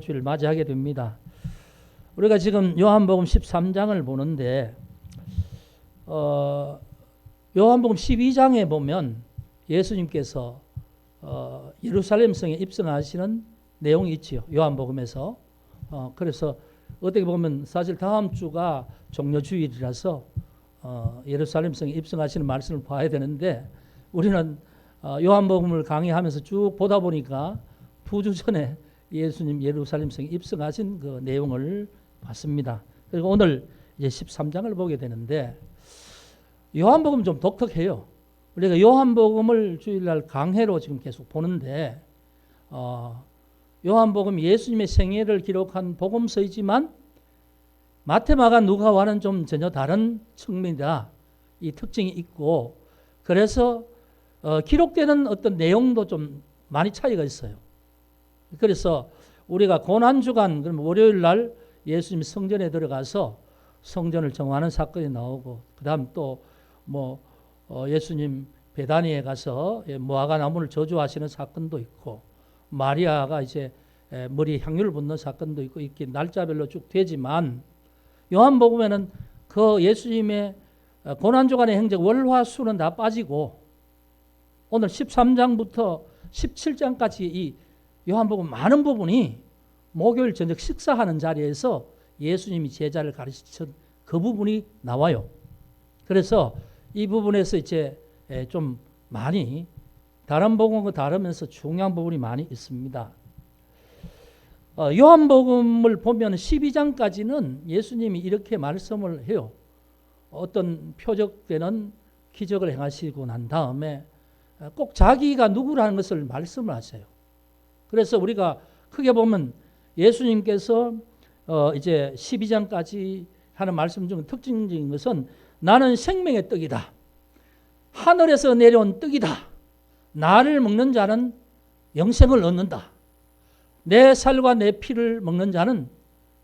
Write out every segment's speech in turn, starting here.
주를 맞이하게 됩니다. 우리가 지금 요한복음 13장을 보는데 요한복음 12장에 보면 예수님께서 예루살렘 성에 입성하시는 내용이 있지요. 요한복음에서. 그래서 어떻게 보면 사실 다음 주가 종려주일이라서 예루살렘 성에 입성하시는 말씀을 봐야 되는데 우리는 요한복음을 강의하면서 쭉 보다 보니까 2주 전에 예수님 예루살렘 성에 입성하신 그 내용을 봤습니다. 그리고 오늘 이제 13장을 보게 되는데 요한복음 좀 독특해요. 우리가 요한복음을 주일날 강해로 지금 계속 보는데 요한복음 예수님의 생애를 기록한 복음서이지만 마태, 마가, 누가와는 좀 전혀 다른 측면이다. 이 특징이 있고 그래서 기록되는 어떤 내용도 좀 많이 차이가 있어요. 그래서 우리가 고난주간 그럼 월요일 날 예수님 성전에 들어가서 성전을 정화하는 사건이 나오고 그다음 또 예수님 베다니에 가서 무화과 나무를 저주하시는 사건도 있고 마리아가 이제 머리에 향유를 붓는 사건도 있고 이렇게 날짜별로 쭉 되지만 요한복음에는 그 예수님의 고난주간의 행적 월화수는 다 빠지고 오늘 13장부터 17장까지 이 요한복음 많은 부분이 목요일 저녁 식사하는 자리에서 예수님이 제자를 가르치신 그 부분이 나와요. 그래서 이 부분에서 이제 좀 많이 다른 복음과 다르면서 중요한 부분이 많이 있습니다. 요한복음을 보면 12장까지는 예수님이 이렇게 말씀을 해요. 어떤 표적되는 기적을 행하시고 난 다음에 꼭 자기가 누구라는 것을 말씀을 하세요. 그래서 우리가 크게 보면 예수님께서 이제 12장까지 하는 말씀 중 특징적인 것은 나는 생명의 떡이다. 하늘에서 내려온 떡이다. 나를 먹는 자는 영생을 얻는다. 내 살과 내 피를 먹는 자는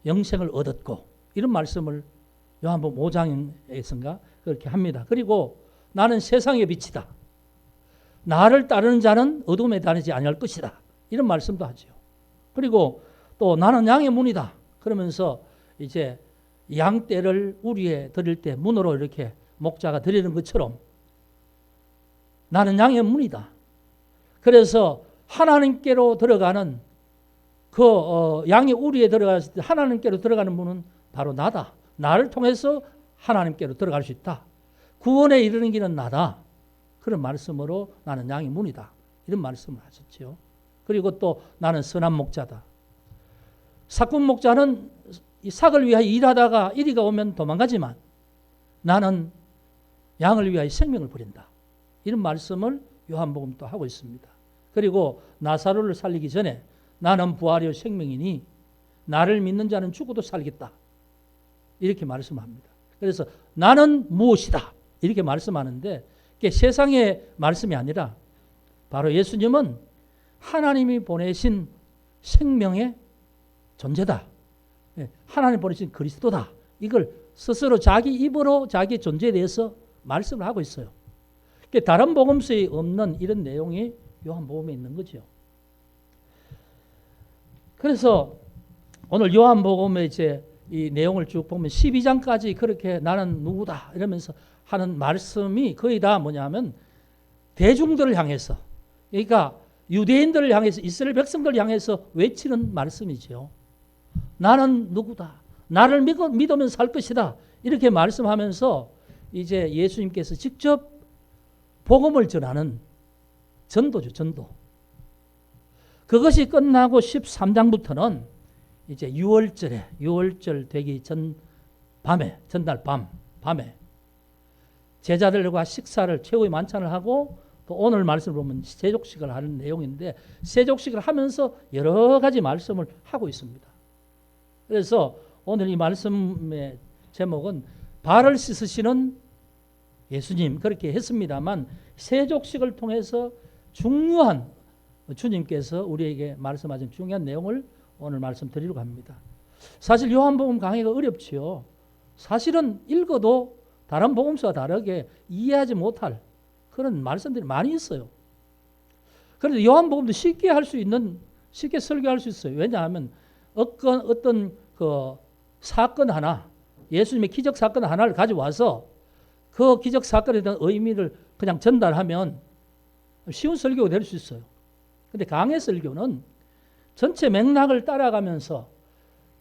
영생을 얻었고 이런 말씀을 요한복음 5장에서인가 그렇게 합니다. 그리고 나는 세상의 빛이다. 나를 따르는 자는 어둠에 다니지 아니할 것이다. 이런 말씀도 하죠. 그리고 또 나는 양의 문이다. 그러면서 이제 양떼를 우리에 드릴 때 문으로 이렇게 목자가 드리는 것처럼 나는 양의 문이다. 그래서 하나님께로 들어가는 그 양의 우리에 들어갔을 때 하나님께로 들어가는 문은 바로 나다. 나를 통해서 하나님께로 들어갈 수 있다. 구원에 이르는 길은 나다. 그런 말씀으로 나는 양의 문이다. 이런 말씀을 하셨죠. 그리고 또 나는 선한 목자다. 삭군 목자는 이 삭을 위하여 일하다가 이리가 오면 도망가지만 나는 양을 위하여 생명을 버린다. 이런 말씀을 요한복음 또 하고 있습니다. 그리고 나사로를 살리기 전에 나는 부활이요 생명이니 나를 믿는 자는 죽어도 살겠다. 이렇게 말씀합니다. 그래서 나는 무엇이다. 이렇게 말씀하는데 그게 세상의 말씀이 아니라 바로 예수님은 하나님이 보내신 생명의 존재다. 하나님 보내신 그리스도다. 이걸 스스로 자기 입으로 자기 존재에 대해서 말씀을 하고 있어요. 다른 복음서에 없는 이런 내용이 요한복음에 있는 거죠. 그래서 오늘 요한복음의 이제 이 내용을 쭉 보면 12장까지 그렇게 나는 누구다 이러면서 하는 말씀이 거의 다 뭐냐면 대중들을 향해서 그러니까 유대인들을 향해서 이스라엘 백성들을 향해서 외치는 말씀이죠. 나는 누구다. 나를 믿으면 살 것이다. 이렇게 말씀하면서 이제 예수님께서 직접 복음을 전하는 전도죠. 전도. 그것이 끝나고 13장부터는 이제 6월절 되기 전 밤에 전날 밤에 제자들과 식사를 최후의 만찬을 하고 또 오늘 말씀을 보면 세족식을 하는 내용인데 세족식을 하면서 여러 가지 말씀을 하고 있습니다. 그래서 오늘 이 말씀의 제목은 발을 씻으시는 예수님 그렇게 했습니다만 세족식을 통해서 중요한 주님께서 우리에게 말씀하신 중요한 내용을 오늘 말씀드리려고 합니다. 사실 요한복음 강의가 어렵지요. 사실은 읽어도 다른 복음서와 다르게 이해하지 못할 그런 말씀들이 많이 있어요. 그래서 요한복음도 쉽게 설교할 수 있어요. 왜냐하면 어떤 그 사건 하나, 예수님의 기적 사건 하나를 가져와서 그 기적 사건에 대한 의미를 그냥 전달하면 쉬운 설교가 될 수 있어요. 근데 강해 설교는 전체 맥락을 따라가면서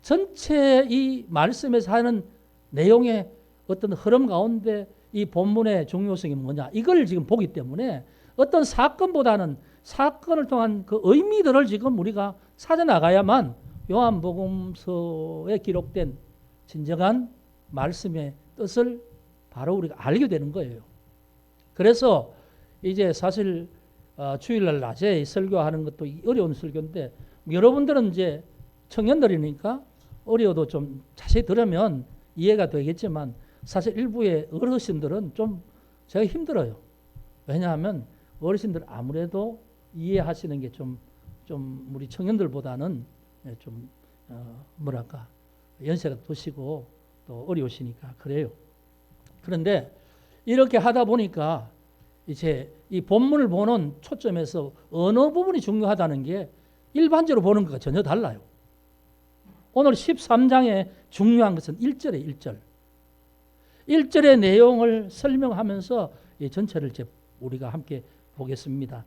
전체 이 말씀에서 하는 내용의 어떤 흐름 가운데 이 본문의 중요성이 뭐냐, 이걸 지금 보기 때문에 어떤 사건보다는 사건을 통한 그 의미들을 지금 우리가 찾아나가야만 요한복음서에 기록된 진정한 말씀의 뜻을 바로 우리가 알게 되는 거예요. 그래서 이제 사실 주일날 낮에 설교하는 것도 어려운 설교인데, 여러분들은 이제 청년들이니까 어려워도 좀 자세히 들으면 이해가 되겠지만, 사실 일부의 어르신들은 좀 제가 힘들어요. 왜냐하면 어르신들 아무래도 이해하시는 게 좀 우리 청년들보다는 좀 뭐랄까 연세가 드시고 또 어려우시니까 그래요. 그런데 이렇게 하다 보니까 이제 이 본문을 보는 초점에서 어느 부분이 중요하다는 게 일반적으로 보는 것과 전혀 달라요. 오늘 13장에 중요한 것은 1절에 1절. 1절의 내용을 설명하면서 이 전체를 우리가 함께 보겠습니다.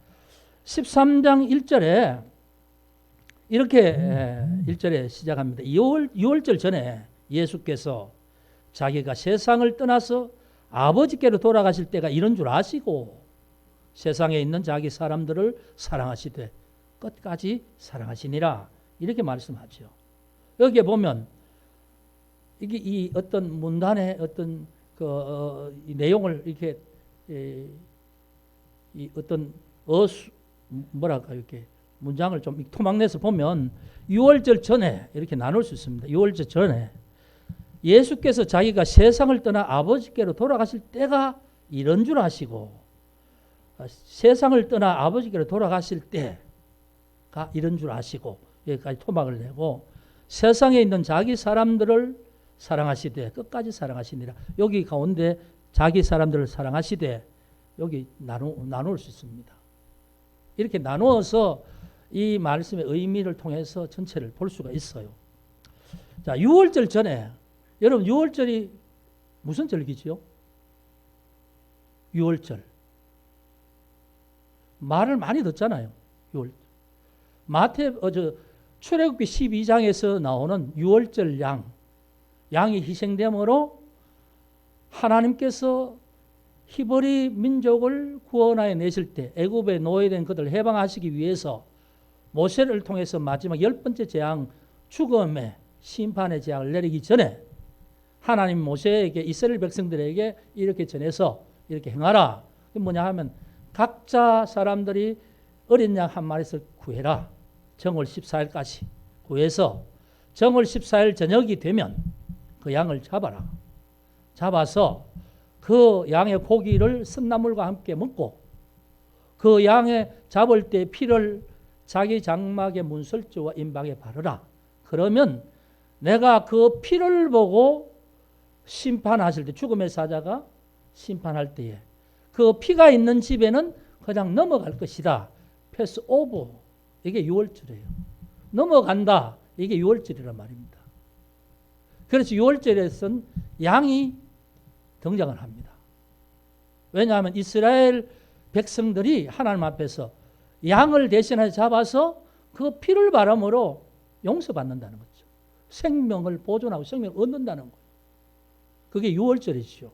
13장 1절에 이렇게 1절에 시작합니다. 6월절 전에 예수께서 자기가 세상을 떠나서 아버지께로 돌아가실 때가 이런 줄 아시고 세상에 있는 자기 사람들을 사랑하시되 끝까지 사랑하시니라, 이렇게 말씀하죠. 여기에 보면 이게 이 어떤 문단의 어떤 이 내용을 이렇게 이 어떤 뭐랄까 이렇게 문장을 좀 토막내서 보면 6월절 전에 이렇게 나눌 수 있습니다. 6월절 전에 예수께서 자기가 세상을 떠나 아버지께로 돌아가실 때가 이런 줄 아시고 세상을 떠나 아버지께로 돌아가실 때가 이런 줄 아시고, 여기까지 토막을 내고 세상에 있는 자기 사람들을 사랑하시되 끝까지 사랑하시니라. 여기 가운데 자기 사람들을 사랑하시되 여기 나눌 수 있습니다. 이렇게 나누어서 이 말씀의 의미를 통해서 전체를 볼 수가 있어요. 자, 6월절 전에 여러분 6월절이 무슨 절기지요? 6월절. 말을 많이 듣잖아요. 6월. 출애굽기 12장에서 나오는 6월절 양이 희생됨으로 하나님께서 히브리 민족을 구원하여 내실 때 애굽에 노예된 그들을 해방하시기 위해서 모세를 통해서 마지막 10번째 재앙, 죽음의 심판의 재앙을 내리기 전에 하나님 모세에게 이스라엘 백성들에게 이렇게 전해서 이렇게 행하라. 그게 뭐냐 하면 각자 사람들이 어린 양 한 마리를 구해라. 정월 14일까지 구해서 정월 14일 저녁이 되면 그 양을 잡아라. 잡아서 그 양의 고기를 쓴나물과 함께 먹고 그 양의 잡을 때 피를 자기 장막의 문설주와 임박에 바르라. 그러면 내가 그 피를 보고 심판하실 때, 죽음의 사자가 심판할 때에 그 피가 있는 집에는 그냥 넘어갈 것이다. 패스 오버. 이게 6월절이에요. 넘어간다. 이게 6월절이란 말입니다. 그래서 6월절에서는 양이 등장을 합니다. 왜냐하면 이스라엘 백성들이 하나님 앞에서 양을 대신해 잡아서 그 피를 바람으로 용서받는다는 거죠. 생명을 보존하고 생명을 얻는다는 거예요. 그게 6월절이죠.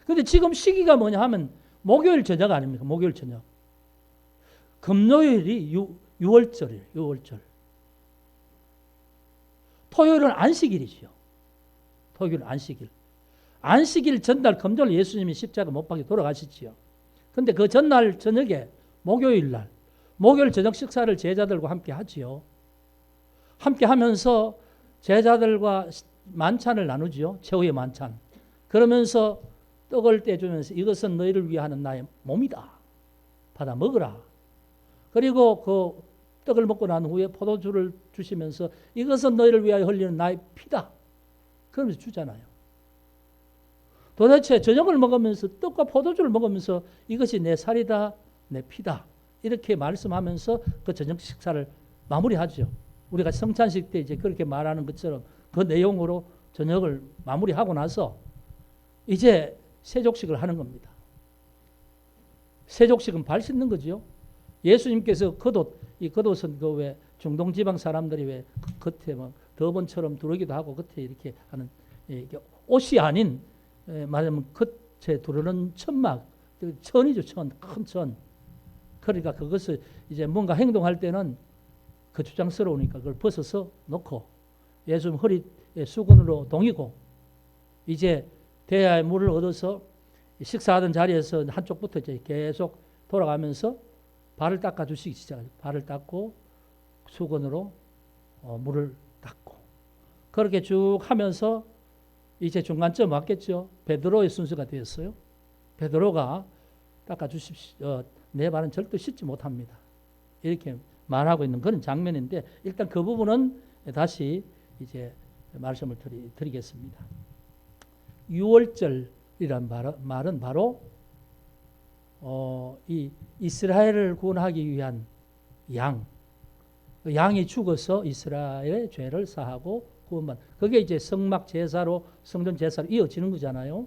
그런데 지금 시기가 뭐냐 하면 목요일 저녁 아닙니까? 목요일 저녁. 금요일이 6월절이에요. 6월절. 토요일은 안식일이죠. 토요일은 안식일. 안식일 전날 금요일 예수님이 십자가 못 박혀 돌아가셨지요. 그런데 그 전날 저녁에 목요일 날, 목요일 저녁 식사를 제자들과 함께 하지요. 함께 하면서 제자들과 만찬을 나누지요. 최후의 만찬. 그러면서 떡을 떼주면서 이것은 너희를 위하는 나의 몸이다. 받아 먹으라. 그리고 그 떡을 먹고 난 후에 포도주를 주시면서 이것은 너희를 위하여 흘리는 나의 피다. 그러면서 주잖아요. 도대체 저녁을 먹으면서 떡과 포도주를 먹으면서 이것이 내 살이다, 내 피다. 이렇게 말씀하면서 그 저녁 식사를 마무리하죠. 우리가 성찬식 때 이제 그렇게 말하는 것처럼 그 내용으로 저녁을 마무리하고 나서 이제 세족식을 하는 겁니다. 세족식은 발 씻는 거죠. 예수님께서 겉옷, 이 겉옷은 그 왜 중동 지방 사람들이 왜 겉에 막 더번처럼 두르기도 하고 겉에 이렇게 하는 이게 옷이 아닌 말하면 겉에 두르는 천막, 천이죠, 천, 큰 천. 그러니까 그것을 이제 뭔가 행동할 때는 거추장스러우니까 그걸 벗어서 놓고 예수님 허리에 수건으로 동이고 이제 대야의 물을 얻어서 식사하던 자리에서 한쪽부터 이제 계속 돌아가면서 발을 닦아 주시기 시작해요. 발을 닦고 수건으로 물을 닦고 그렇게 쭉 하면서 이제 중간쯤 왔겠죠. 베드로의 순서가 되었어요. 베드로가 닦아 주십시오. 내 발은 절대 씻지 못합니다. 이렇게 말하고 있는 그런 장면인데 일단 그 부분은 다시 이제 말씀을 드리겠습니다. 유월절이란 말은 바로 이 이스라엘을 구원하기 위한 양이 죽어서 이스라엘의 죄를 사하고 구원받는 그게 이제 성막 제사로 성전 제사로 이어지는 거잖아요.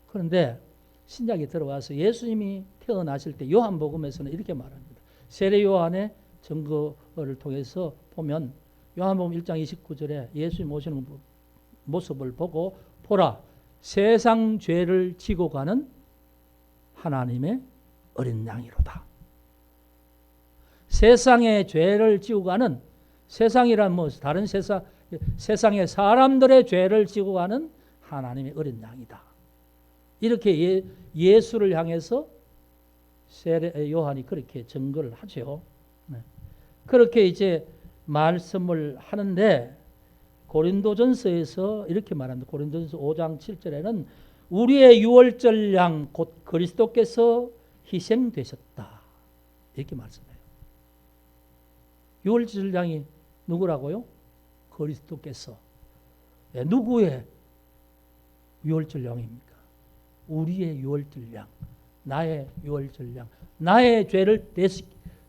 그런데 신약에 들어와서 예수님이 태어나실 때 요한복음에서는 이렇게 말합니다. 세례 요한의 증거를 통해서 보면 요한복음 1장 29절에 예수님 오시는 모습을 보고 보라 세상 죄를 지고 가는 하나님의 어린 양이로다. 세상의 죄를 지고 가는 세상이란 뭐 다른 세상의 사람들의 죄를 지고 가는 하나님의 어린 양이다. 이렇게 예수를 향해서 세례 요한이 그렇게 증거를 하죠. 네. 그렇게 이제 말씀을 하는데 고린도전서에서 이렇게 말합니다. 고린도전서 5장 7절에는 우리의 유월절 양 곧 그리스도께서 희생되셨다. 이렇게 말씀해요. 유월절 양이 누구라고요? 그리스도께서. 네, 누구의 유월절 양입니까? 우리의 유월절 양. 나의 유월절 양. 나의 죄를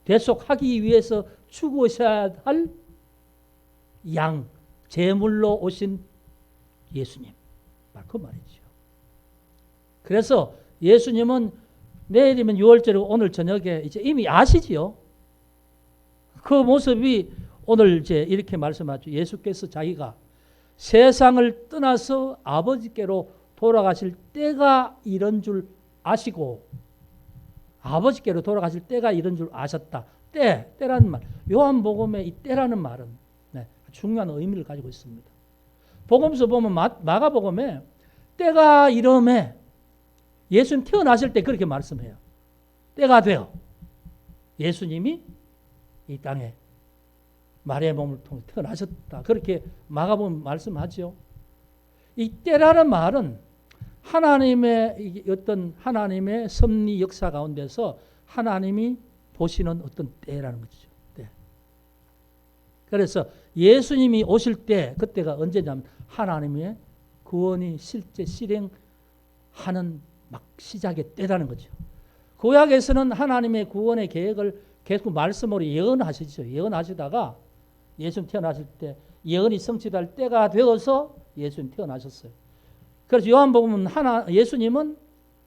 대속하기 위해서 죽으셔야 할 양. 제물로 오신 예수님. 그 말이죠. 그래서 예수님은 내일이면 6월절이고 오늘 저녁에 이제 이미 아시지요. 그 모습이 오늘 이제 이렇게 말씀하죠. 예수께서 자기가 세상을 떠나서 아버지께로 돌아가실 때가 이런 줄 아시고 아버지께로 돌아가실 때가 이런 줄 아셨다. 때라는 말. 요한복음의 이 때라는 말은 중요한 의미를 가지고 있습니다. 복음서 보면 마가복음에 때가 이름에 예수님 태어나실 때 그렇게 말씀해요. 때가 되어 예수님이 이 땅에 마리아의 몸을 통해 태어나셨다. 그렇게 마가복음 말씀하죠. 이 때라는 말은 하나님의 어떤 하나님의 섭리 역사 가운데서 하나님이 보시는 어떤 때라는 거죠. 때. 그래서 예수님이 오실 때 그때가 언제냐면 하나님의 구원이 실제 실행하는 막 시작의 때라는 거죠. 구약에서는 하나님의 구원의 계획을 계속 말씀으로 예언하시죠. 예언하시다가 예수님 태어나실 때 예언이 성취될 때가 되어서 예수님 태어나셨어요. 그래서 요한복음은 예수님은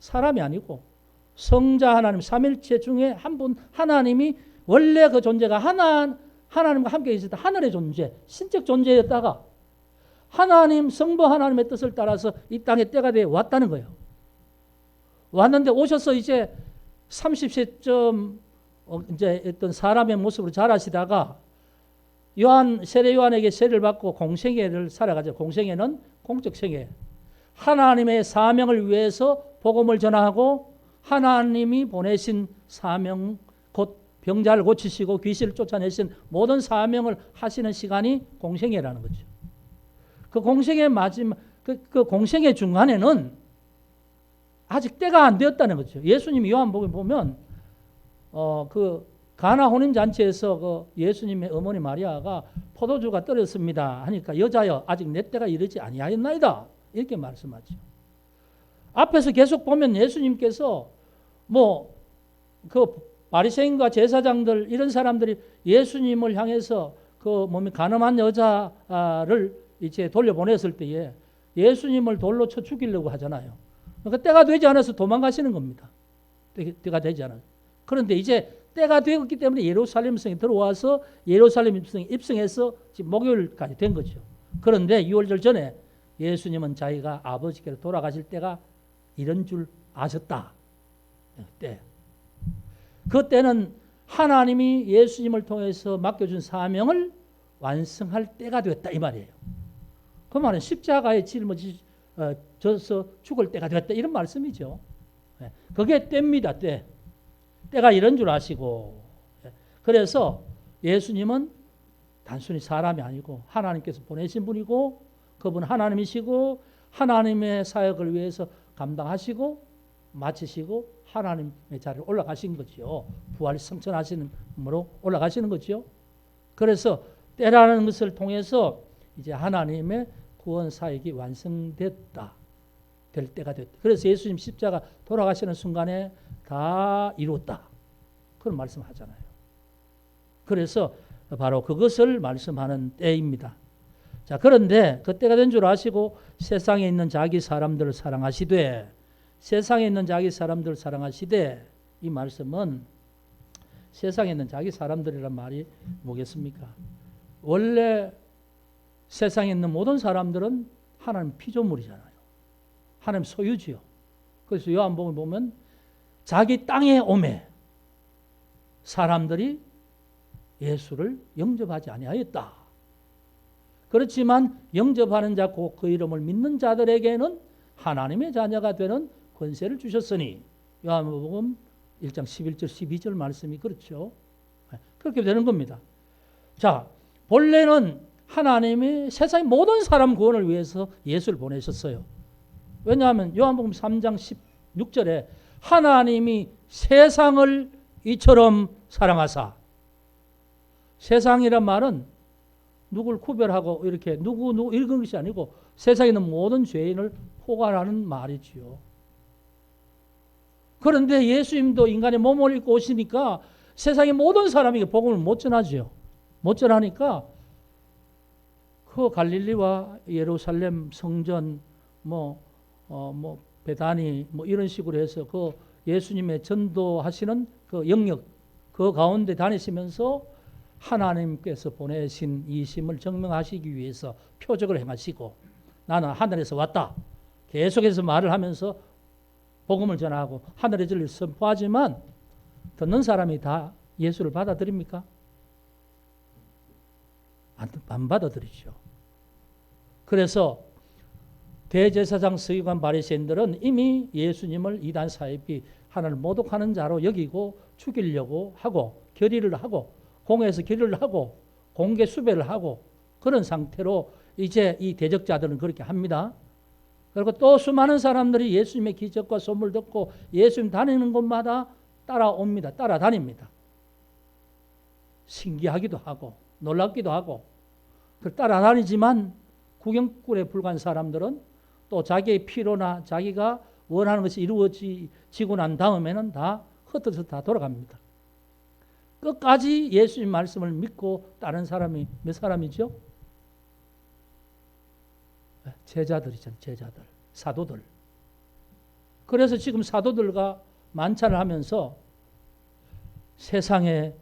사람이 아니고 성자 하나님 삼일체 중에 한 분 하나님이 원래 그 존재가 하나님과 함께 있었다. 하늘의 존재, 신적 존재였다가 하나님 성부 하나님의 뜻을 따라서 이 땅에 때가 되어 왔다는 거예요. 왔는데 오셔서 이제 30세쯤 이제 어떤 사람의 모습으로 자라시다가 세례 요한에게 세례를 받고 공생애를 살아가죠. 공생애는 공적 생애. 하나님의 사명을 위해서 복음을 전하고 하나님이 보내신 사명 곧 병자를 고치시고 귀신을 쫓아내신 모든 사명을 하시는 시간이 공생애라는 거죠. 그 공생애 마지막 그 공생애 중간에는 아직 때가 안 되었다는 거죠. 예수님이 요한복음에 보면 그 가나 혼인 잔치에서 그 예수님의 어머니 마리아가 포도주가 떨어졌습니다 하니까 여자여 아직 내 때가 이르지 아니하였나이다 이렇게 말씀하죠. 앞에서 계속 보면 예수님께서 뭐 그 바리새인과 제사장들 이런 사람들이 예수님을 향해서 그 몸이 가늠한 여자를 이제 돌려보냈을 때에 예수님을 돌로 쳐 죽이려고 하잖아요. 그러니까 때가 되지 않아서 도망가시는 겁니다. 때가 되지 않아서. 그런데 이제 때가 되었기 때문에 예루살렘 성에 들어와서 예루살렘 성에 입성해서 지금 목요일까지 된 거죠. 그런데 6월절 전에 예수님은 자기가 아버지께로 돌아가실 때가 이런 줄 아셨다. 그때는 하나님이 예수님을 통해서 맡겨준 사명을 완성할 때가 되었다 이 말이에요. 그 말은 십자가에 져서 죽을 때가 되었다 이런 말씀이죠. 그게 때입니다. 때가 이런 줄 아시고. 그래서 예수님은 단순히 사람이 아니고 하나님께서 보내신 분이고 그분 하나님이시고 하나님의 사역을 위해서 감당하시고 마치시고 하나님의 자리에 올라가신 거죠. 부활 성천하시는으로 올라가시는 거죠. 그래서 때라는 것을 통해서 이제 하나님의 구원 사역이 완성됐다. 될 때가 됐다. 그래서 예수님 십자가 돌아가시는 순간에 다 이뤘다. 그런 말씀하잖아요. 그래서 바로 그것을 말씀하는 때입니다. 자, 그런데 그때가 된 줄 아시고 세상에 있는 자기 사람들을 사랑하시되 세상에 있는 자기 사람들을 사랑하시되 이 말씀은 세상에 있는 자기 사람들이란 말이 뭐겠습니까? 원래 세상에 있는 모든 사람들은 하나님 피조물이잖아요. 하나님 소유지요. 그래서 요한복음을 보면 자기 땅에 오매 사람들이 예수를 영접하지 아니하였다. 그렇지만 영접하는 자 곧 그 이름을 믿는 자들에게는 하나님의 자녀가 되는 권세를 주셨으니 요한복음 1장 11절 12절 말씀이 그렇죠. 그렇게 되는 겁니다. 자, 본래는 하나님이 세상의 모든 사람 구원을 위해서 예수를 보내셨어요. 왜냐하면 요한복음 3장 16절에 하나님이 세상을 이처럼 사랑하사, 세상이란 말은 누구를 구별하고 이렇게 누구 읽은 것이 아니고 세상에 있는 모든 죄인을 포괄하는 말이지요. 그런데 예수님도 인간의 몸을 입고 오시니까 세상의 모든 사람에게 복음을 못 전하죠. 못 전하니까 그 갈릴리와 예루살렘 성전 베다니 이런 식으로 해서 그 예수님의 전도하시는 그 영역 그 가운데 다니시면서 하나님께서 보내신 이심을 증명하시기 위해서 표적을 행하시고 나는 하늘에서 왔다. 계속해서 말을 하면서 복음을 전하고 하늘의 진리를 선포하지만 듣는 사람이 다 예수를 받아들입니까? 안 받아들이죠. 그래서 대제사장 서기관 바리새인들은 이미 예수님을 이단 사입이 하나님을 모독하는 자로 여기고 죽이려고 하고 결의를 하고 공회에서 결의를 하고 공개 수배를 하고 그런 상태로 이제 이 대적자들은 그렇게 합니다. 그리고 또 수많은 사람들이 예수님의 기적과 소문을 듣고 예수님 다니는 곳마다 따라옵니다. 따라다닙니다. 신기하기도 하고 놀랍기도 하고 따라다니지만 구경꾼에 불과한 사람들은 또 자기의 필요나 자기가 원하는 것이 이루어지고 난 다음에는 다 흩어져서 다 돌아갑니다. 끝까지 예수님 말씀을 믿고 따른 사람이 몇 사람이죠? 제자들이잖아요. 제자들, 사도들. 그래서 지금 사도들과 만찬을 하면서 세상에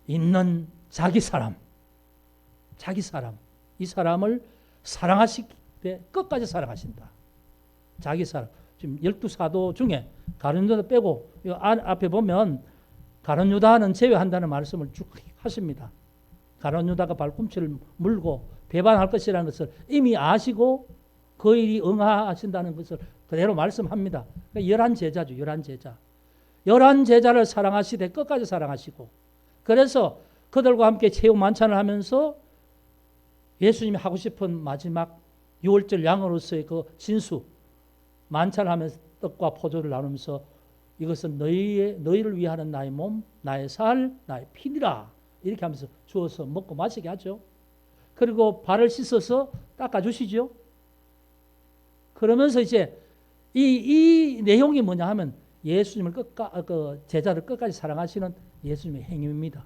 있는 자기 사람, 이 사람을 사랑하시기 때문에 끝까지 사랑하신다. 자기 사람. 지금 12사도 중에 가룟 유다 빼고 앞에 보면 가룟 유다는 제외한다는 말씀을 쭉 하십니다. 가룟 유다가 발꿈치를 물고 배반할 것이라는 것을 이미 아시고 그 일이 응하신다는 것을 그대로 말씀합니다. 11제자죠. 11제자. 11제자를 사랑하시되 끝까지 사랑하시고 그래서 그들과 함께 최후 만찬을 하면서 예수님이 하고 싶은 마지막 6월절 양으로서의 그 진수 만찬을 하면서 떡과 포도를 나누면서 이것은 너희를 위하는 나의 몸, 나의 살, 나의 피니라 이렇게 하면서 주어서 먹고 마시게 하죠. 그리고 발을 씻어서 닦아주시죠. 그러면서 이제 이 내용이 뭐냐 하면 예수님을 제자를 끝까지 사랑하시는 예수님의 행위입니다.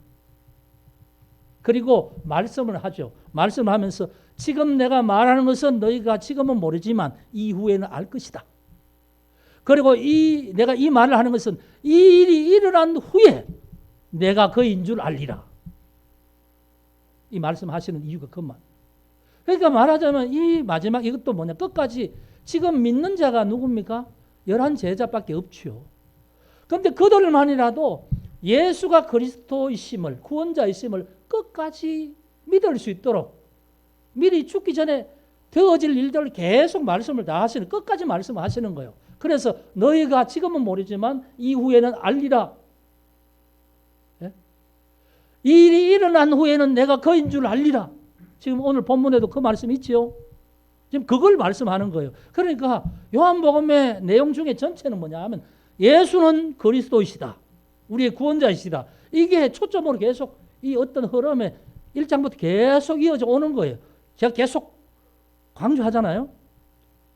그리고 말씀을 하죠. 말씀을 하면서 지금 내가 말하는 것은 너희가 지금은 모르지만 이후에는 알 것이다. 그리고 내가 이 말을 하는 것은 이 일이 일어난 후에 내가 그인 줄 알리라. 이 말씀하시는 이유가 그만. 그러니까 말하자면 이 마지막 이것도 뭐냐, 끝까지 지금 믿는 자가 누굽니까? 11 제자밖에 없죠. 그런데 그들만이라도 예수가 그리스도이심을, 구원자이심을 끝까지 믿을 수 있도록 미리 죽기 전에 되어질 일들을 계속 말씀을 다 하시는, 끝까지 말씀하시는 거예요. 그래서 너희가 지금은 모르지만 이후에는 알리라. 예? 이 일이 일어난 후에는 내가 그인 줄 알리라. 지금 오늘 본문에도 그 말씀 있지요. 지금 그걸 말씀하는 거예요. 그러니까 요한복음의 내용 중에 전체는 뭐냐 하면 예수는 그리스도이시다. 우리의 구원자이시다. 이게 초점으로 계속 이 어떤 흐름에 1장부터 계속 이어져 오는 거예요. 제가 계속 강조하잖아요.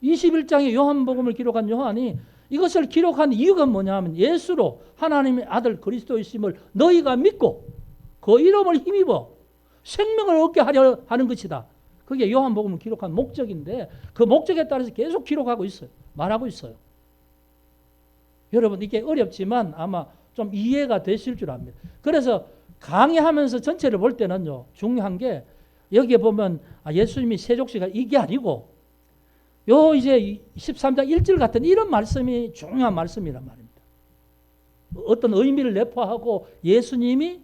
21장의 요한복음을 기록한 요한이 이것을 기록한 이유가 뭐냐 하면 예수로 하나님의 아들 그리스도이심을 너희가 믿고 그 이름을 힘입어 생명을 얻게 하려 하는 것이다. 그게 요한복음을 기록한 목적인데 그 목적에 따라서 계속 기록하고 있어요. 말하고 있어요. 여러분 이게 어렵지만 아마 좀 이해가 되실 줄 압니다. 그래서 강의하면서 전체를 볼 때는요, 중요한 게 여기에 보면 예수님이 세족시가 이게 아니고 요 이제 13장 1절 같은 이런 말씀이 중요한 말씀이란 말입니다. 어떤 의미를 내포하고 예수님이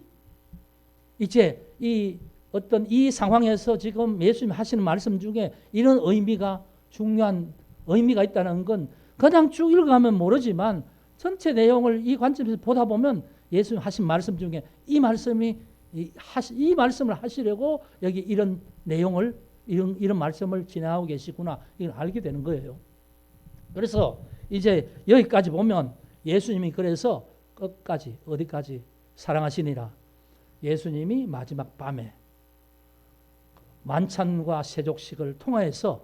이제 이 어떤 이 상황에서 지금 예수님 하시는 말씀 중에 이런 의미가 중요한 의미가 있다는 건 그냥 쭉 읽어가면 모르지만 전체 내용을 이 관점에서 보다 보면 예수님 하신 말씀 중에 이 말씀을 하시려고 여기 이런 내용을 이런 말씀을 진행하고 계시구나 이걸 알게 되는 거예요. 그래서 이제 여기까지 보면 예수님이 그래서 끝까지 어디까지 사랑하시니라. 예수님이 마지막 밤에 만찬과 세족식을 통하여서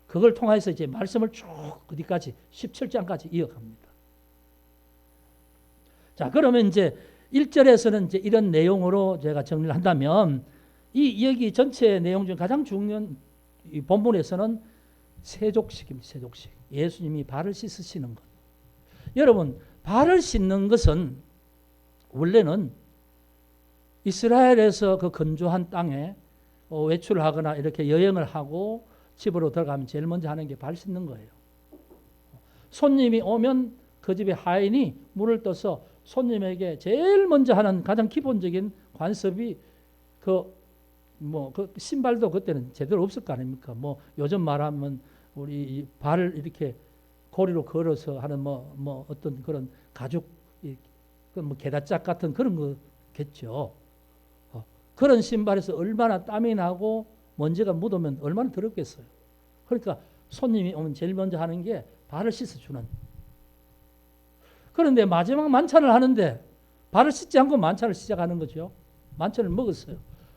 그걸 통해서 이제 말씀을 쭉 어디까지 17장까지 이어갑니다. 자, 그러면 이제 1절에서는 이제 이런 내용으로 제가 정리를 한다면 여기 전체 내용 중 가장 중요한 이 본문에서는 세족식입니다. 세족식. 예수님이 발을 씻으시는 것. 여러분, 발을 씻는 것은 원래는 이스라엘에서 그 건조한 땅에 외출을 하거나 이렇게 여행을 하고 집으로 들어가면 제일 먼저 하는 게 발 씻는 거예요. 손님이 오면 그 집의 하인이 물을 떠서 손님에게 제일 먼저 하는 가장 기본적인 관습이 그 신발도 그때는 제대로 없을 거 아닙니까? 요즘 말하면 우리 발을 이렇게 고리로 걸어서 하는 어떤 그런 가죽 게다짝 같은 그런 거겠죠. 그런 신발에서 얼마나 땀이 나고 먼지가 묻으면 얼마나 더럽겠어요. 그러니까 손님이 오면 제일 먼저 하는 게 발을 씻어주는. 그런데 마지막 만찬을 하는데 발을 씻지 않고 만찬을 시작하는 거죠. 만찬을 먹었어요.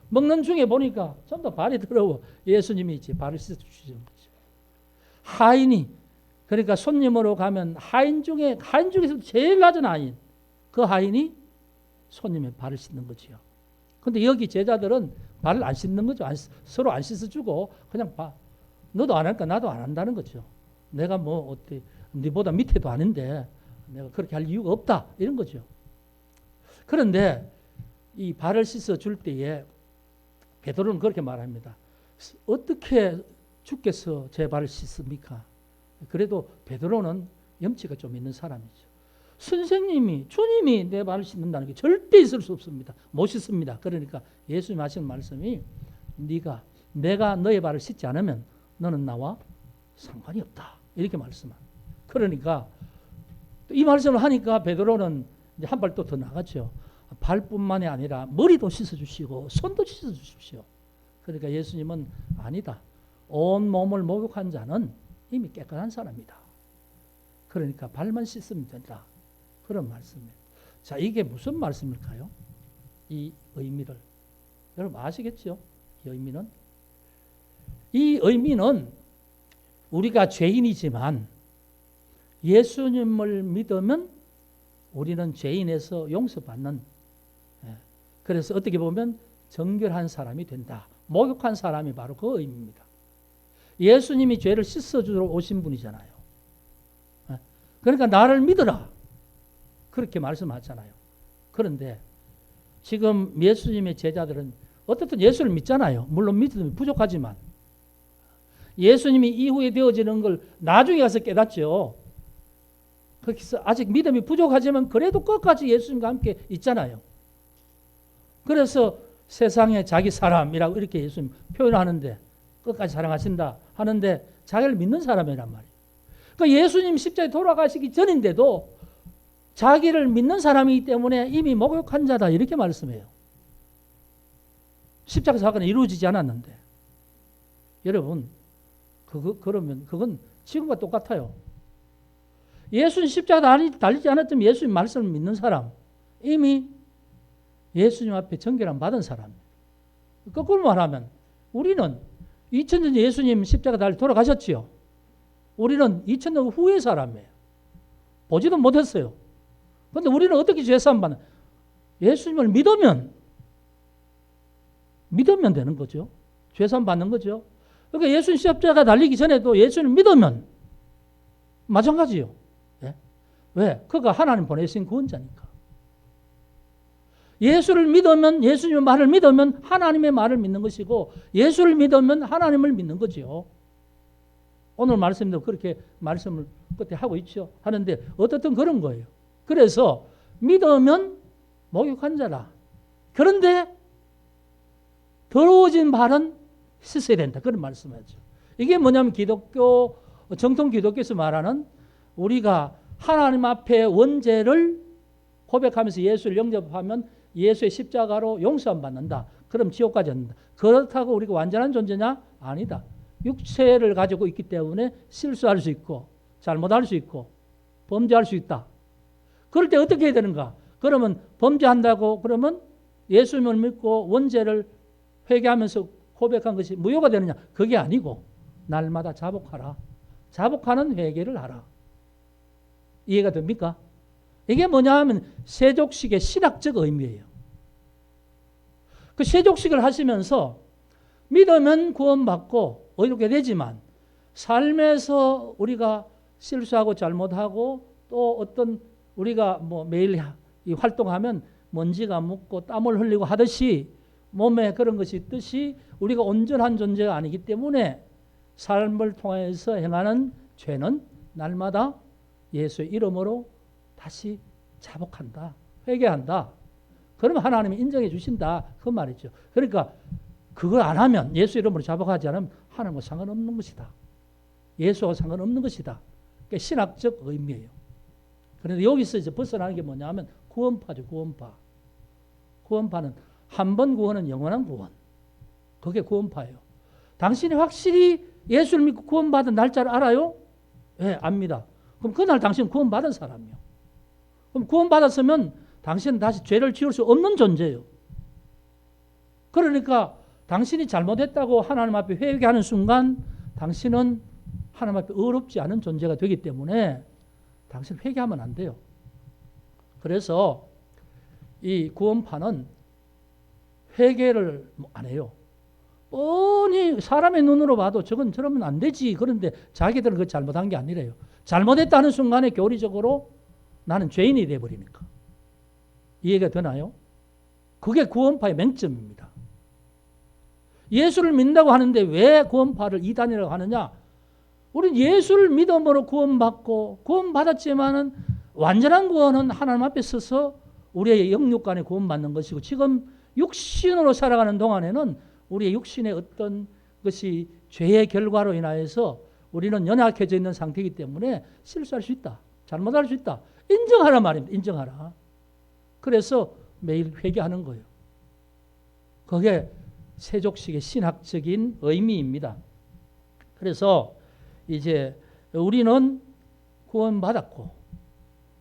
먹는 중에 보니까 전부 다 발이 더러워. 예수님이 이제 발을 씻어주시는 거죠. 하인이, 그러니까 손님으로 가면 하인 중에서 제일 낮은 하인, 그 하인이 손님의 발을 씻는 거지요. 근데 여기 제자들은 발을 안 씻는 거죠. 서로 안 씻어주고 그냥 너도 안 할까 나도 안 한다는 거죠. 내가 어때 네보다 밑에도 아닌데 내가 그렇게 할 이유가 없다 이런 거죠. 그런데 이 발을 씻어 줄 때에 베드로는 그렇게 말합니다. 어떻게 주께서 제 발을 씻습니까? 그래도 베드로는 염치가 좀 있는 사람이죠. 선생님이, 주님이 내 발을 씻는다는 게 절대 있을 수 없습니다. 못 씻습니다. 그러니까 예수님 하시는 말씀이 내가 너의 발을 씻지 않으면 너는 나와 상관이 없다. 이렇게 말씀합니다. 그러니까 이 말씀을 하니까 베드로는 이제 한 발 또 더 나갔죠. 발뿐만이 아니라 머리도 씻어주시고 손도 씻어주십시오. 그러니까 예수님은 아니다. 온 몸을 목욕한 자는 이미 깨끗한 사람이다. 그러니까 발만 씻으면 된다. 그런 말씀이에요. 자, 이게 무슨 말씀일까요? 이 의미를. 여러분 아시겠죠? 이 의미는 우리가 죄인이지만 예수님을 믿으면 우리는 죄인에서 용서받는, 그래서 어떻게 보면 정결한 사람이 된다. 목욕한 사람이 바로 그 의미입니다. 예수님이 죄를 씻어주러 오신 분이잖아요. 그러니까 나를 믿어라. 그렇게 말씀하잖아요. 그런데 지금 예수님의 제자들은 어떻든 예수를 믿잖아요. 물론 믿음이 부족하지만 예수님이 이후에 되어지는 걸 나중에 가서 깨닫죠. 그래서 아직 믿음이 부족하지만 그래도 끝까지 예수님과 함께 있잖아요. 그래서 세상에 자기 사람이라고 이렇게 예수님 표현하는데 끝까지 사랑하신다 하는데 자기를 믿는 사람이란 말이에요. 그러니까 예수님 십자가에 돌아가시기 전인데도 자기를 믿는 사람이기 때문에 이미 목욕한 자다 이렇게 말씀해요. 십자가 사건은 이루어지지 않았는데 여러분 그러면 그건 지금과 똑같아요. 예수님 십자가 달리지 않았지만 예수님 말씀을 믿는 사람 이미 예수님 앞에 정결함 받은 사람이에요. 거꾸로 말하면 우리는 2000년 예수님 십자가 달리 돌아가셨지요. 우리는 2000년 후의 사람이에요. 보지도 못했어요. 그런데 우리는 어떻게 죄사함 받는? 예수님을 믿으면 되는 거죠. 죄사함 받는 거죠. 그러니까 예수님 십자가 달리기 전에도 예수님을 믿으면 마찬가지요. 예? 왜? 그가 하나님 보내신 구원자니까. 예수를 믿으면 예수님의 말을 믿으면 하나님의 말을 믿는 것이고 예수를 믿으면 하나님을 믿는 거죠. 오늘 말씀도 그렇게 말씀을 그때 하고 있죠. 하는데 어떻든 그런 거예요. 그래서 믿으면 목욕한 자라. 그런데 더러워진 발은 씻어야 된다. 그런 말씀하죠. 이게 뭐냐면 정통 기독교에서 말하는 우리가 하나님 앞에 원죄를 고백하면서 예수를 영접하면 예수의 십자가로 용서함 받는다. 그럼 지옥까지 간다. 그렇다고 우리가 완전한 존재냐? 아니다. 육체를 가지고 있기 때문에 실수할 수 있고 잘못할 수 있고 범죄할 수 있다. 그럴 때 어떻게 해야 되는가? 그러면 범죄한다고 그러면 예수님을 믿고 원죄를 회개하면서 고백한 것이 무효가 되느냐? 그게 아니고 날마다 자복하라. 자복하는 회개를 하라. 이해가 됩니까? 이게 뭐냐 하면 세족식의 신학적 의미예요. 그 세족식을 하시면서 믿으면 구원받고 의롭게 되지만 삶에서 우리가 실수하고 잘못하고 또 어떤 우리가 뭐 매일 이 활동하면 먼지가 묻고 땀을 흘리고 하듯이 몸에 그런 것이 있듯이 우리가 온전한 존재가 아니기 때문에 삶을 통해서 행하는 죄는 날마다 예수의 이름으로 다시 자복한다. 회개한다. 그러면 하나님이 인정해 주신다. 그 말이죠. 그러니까 그걸 안 하면 예수 이름으로 자복하지 않으면 하나님과 상관없는 것이다. 예수와 상관없는 것이다. 그게 신학적 의미예요. 그런데 여기서 이제 벗어나는 게 뭐냐 하면 구원파죠. 구원파. 구원파는 한 번 구원은 영원한 구원. 그게 구원파예요. 당신이 확실히 예수를 믿고 구원받은 날짜를 알아요? 네, 압니다. 그럼 그날 당신은 구원받은 사람이요. 그럼 구원받았으면 당신은 다시 죄를 지을 수 없는 존재예요. 그러니까 당신이 잘못했다고 하나님 앞에 회개하는 순간 당신은 하나님 앞에 의롭지 않은 존재가 되기 때문에 당신 회개하면 안 돼요. 그래서 이 구원파는 회개를 안 해요. 뻔히 사람의 눈으로 봐도 저러면 안 되지. 그런데 자기들은 그 잘못한 게 아니래요. 잘못했다는 순간에 교리적으로 나는 죄인이 돼버리니까. 이해가 되나요? 그게 구원파의 맹점입니다. 예수를 믿는다고 하는데 왜 구원파를 이단이라고 하느냐? 우리는 예수를 믿음으로 구원받고 구원받았지만은 완전한 구원은 하나님 앞에 서서 우리의 영육간에 구원받는 것이고 지금 육신으로 살아가는 동안에는 우리의 육신의 어떤 것이 죄의 결과로 인하여서 우리는 연약해져 있는 상태이기 때문에 실수할 수 있다. 잘못할 수 있다. 인정하라 말입니다. 인정하라. 그래서 매일 회개하는 거예요. 그게 세족식의 신학적인 의미입니다. 그래서 이제 우리는 구원받았고